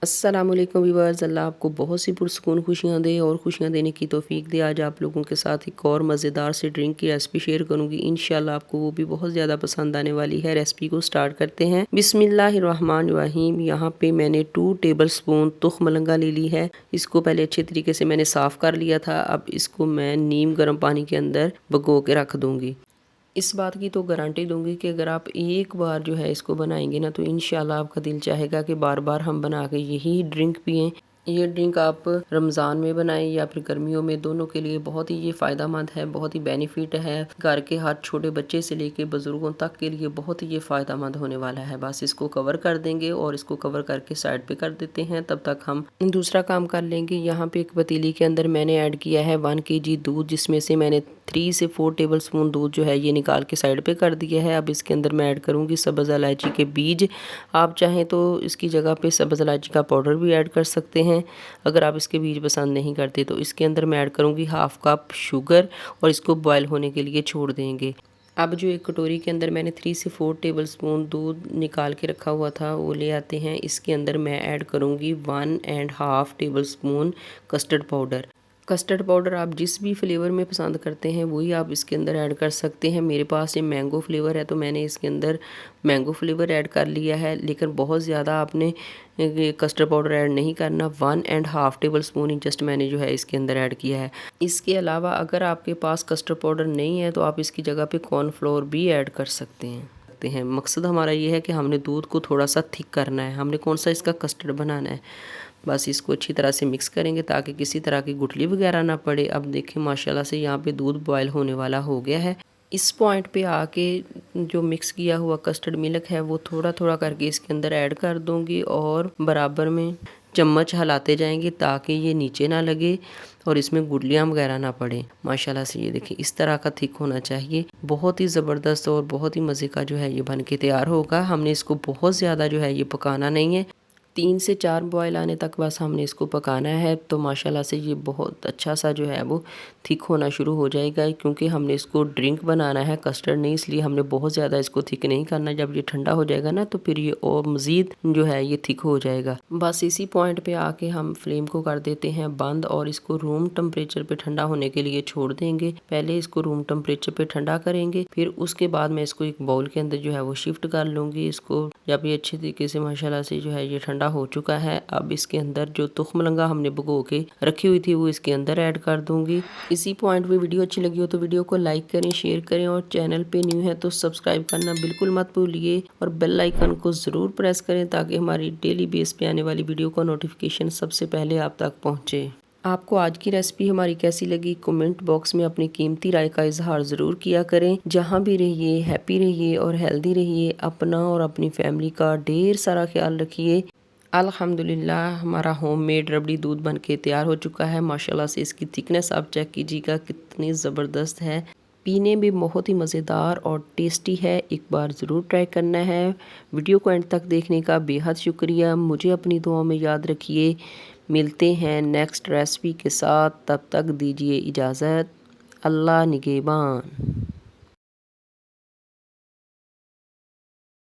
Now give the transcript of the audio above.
अस्सलामुअलैकुम व्यूअर्स। अल्लाह आपको बहुत सी पुरसुकून खुशियाँ दे और खुशियाँ देने की तौफीक दे। आज आप लोगों के साथ एक और मज़ेदार सी ड्रिंक की रेसिपी शेयर करूँगी। इंशाल्लाह आपको वो भी बहुत ज़्यादा पसंद आने वाली है। रेसिपी को स्टार्ट करते हैं। बिस्मिल्लाहिर्रहमानिर्रहीम। यहाँ पे मैंने 2 टेबल स्पून तुख मलंगा ले ली है। इसको पहले अच्छे तरीके से मैंने साफ़ कर लिया था। अब इसको मैं नीम गर्म पानी के अंदर भिगो के रख दूँगी। इस बात की तो गारंटी दूंगी कि अगर आप एक बार जो है इसको बनाएंगे ना तो इंशाल्लाह आपका दिल चाहेगा कि बार बार हम बना के यही ड्रिंक पिएं। ये ड्रिंक आप रमज़ान में बनाएं या फिर गर्मियों में, दोनों के लिए बहुत ही ये फ़ायदेमंद है, बहुत ही बेनिफिट है। घर के हर छोटे बच्चे से लेके बुज़ुर्गों तक के लिए बहुत ही ये फ़ायदेमंद होने वाला है। बस इसको कवर कर देंगे और इसको कवर करके साइड पे कर देते हैं। तब तक हम दूसरा काम कर लेंगे। यहाँ पे एक पतीली के अंदर मैंने ऐड किया है 1 kg दूध, जिसमें से मैंने 3 से 4 टेबल स्पून दूध जो है ये निकाल के साइड पे कर दिया है। अब इसके अंदर मैं ऐड करूँगी सब्ज़ इलायची के बीज। आप चाहें तो इसकी जगह पे सब्ज़ इलायची का पाउडर भी ऐड कर सकते हैं। अगर आप इसके बीज पसंद नहीं करते तो इसके अंदर मैं ऐड करूँगी 1/2 कप शुगर और इसको बॉयल होने के लिए छोड़ देंगे। अब जो एक कटोरी के अंदर मैंने 3 से 4 टेबल स्पून दूध निकाल के रखा हुआ था वो ले आते हैं। इसके अंदर मैं ऐड करूँगी 1.5 table spoon custard powder. Custard powder आप जिस भी फ्लेवर में पसंद करते हैं वही आप इसके अंदर ऐड कर सकते हैं। मेरे पास ये मैंगो फ्लेवर है तो मैंने इसके अंदर मैंगो फ्लेवर ऐड कर लिया है, लेकिन बहुत ज़्यादा आपने कस्टर्ड पाउडर ऐड नहीं करना। 1.5 टेबल स्पून ही जस्ट मैंने जो है इसके अंदर ऐड किया है। इसके अलावा अगर आपके पास कस्टर्ड पाउडर नहीं है तो आप इसकी जगह पे कॉर्नफ्लोर भी ऐड कर सकते हैं। मकसद हमारा ये है कि हमने दूध को थोड़ा सा थिक करना है, हमने कौन सा इसका कस्टर्ड बनाना है। बस इसको अच्छी तरह से मिक्स करेंगे ताकि किसी तरह की गुठली वगैरह ना पड़े। अब देखें माशाल्लाह से यहाँ पे दूध बॉयल होने वाला हो गया है। इस पॉइंट पे आके जो मिक्स किया हुआ कस्टर्ड मिल्क है वो थोड़ा थोड़ा करके इसके अंदर ऐड कर दूंगी और बराबर में चम्मच हिलाते जाएंगे ताकि ये नीचे ना लगे और इसमें गुठलियाँ वगैरह ना पड़े। माशाल्लाह से ये देखिए इस तरह का थिक होना चाहिए। बहुत ही ज़बरदस्त और बहुत ही मज़े का जो है ये बन के तैयार होगा। हमने इसको बहुत ज़्यादा जो है ये पकाना नहीं है, 3 से 4 बॉयल आने तक बस हमने इसको पकाना है। तो माशाल्लाह से ये बहुत अच्छा सा जो है वो थिक होना शुरू हो जाएगा, क्योंकि हमने इसको ड्रिंक बनाना है, कस्टर्ड नहीं, इसलिए हमने बहुत ज़्यादा इसको थिक नहीं करना। जब ये ठंडा हो जाएगा ना तो फिर ये और मज़ीद जो है ये थिक हो जाएगा। बस इसी पॉइंट पे आके हम फ्लेम को कर देते हैं बंद और इसको रूम टेम्परेचर पे ठंडा होने के लिए छोड़ देंगे। पहले इसको रूम टेम्परेचर पे ठंडा करेंगे, फिर उसके बाद मैं इसको एक बाउल के अंदर जो है वो शिफ्ट कर लूँगी। इसको जब ये अच्छी तरीके से माशाल्लाह से जो है ये ठंडा हो चुका है, अब इसके अंदर जो तुख मलंगा हमने भिगो के रखी हुई थी वो इसके अंदर ऐड कर दूंगी। इसी पॉइंट पे वीडियो अच्छी लगी हो तो वीडियो को लाइक करें, शेयर करें और चैनल पे न्यू है तो सब्सक्राइब करना बिल्कुल मत भूलिए और बेल आइकन को ज़रूर प्रेस करें ताकि हमारी डेली बेस पे आने वाली वीडियो का नोटिफिकेशन सबसे पहले आप तक पहुँचे। आपको आज की रेसिपी हमारी कैसी लगी कमेंट बॉक्स में अपनी कीमती राय का इजहार ज़रूर किया करें। जहाँ भी रहिए हैप्पी रहिए और हेल्दी रहिए। अपना और अपनी फैमिली का ढेर सारा ख्याल रखिए। अल्हम्दुलिल्लाह हमारा होममेड रबड़ी दूध बन के तैयार हो चुका है। माशाल्लाह से इसकी थिकनेस आप चेक कीजिएगा कितनी ज़बरदस्त है, पीने में बहुत ही मज़ेदार और टेस्टी है। एक बार ज़रूर ट्राई करना है। वीडियो को एंड तक देखने का बेहद शुक्रिया। मुझे अपनी दुआओं में याद रखिए। मिलते हैं नेक्स्ट रेसिपी के साथ, तब तक दीजिए इजाज़त। अल्लाह निगहबान।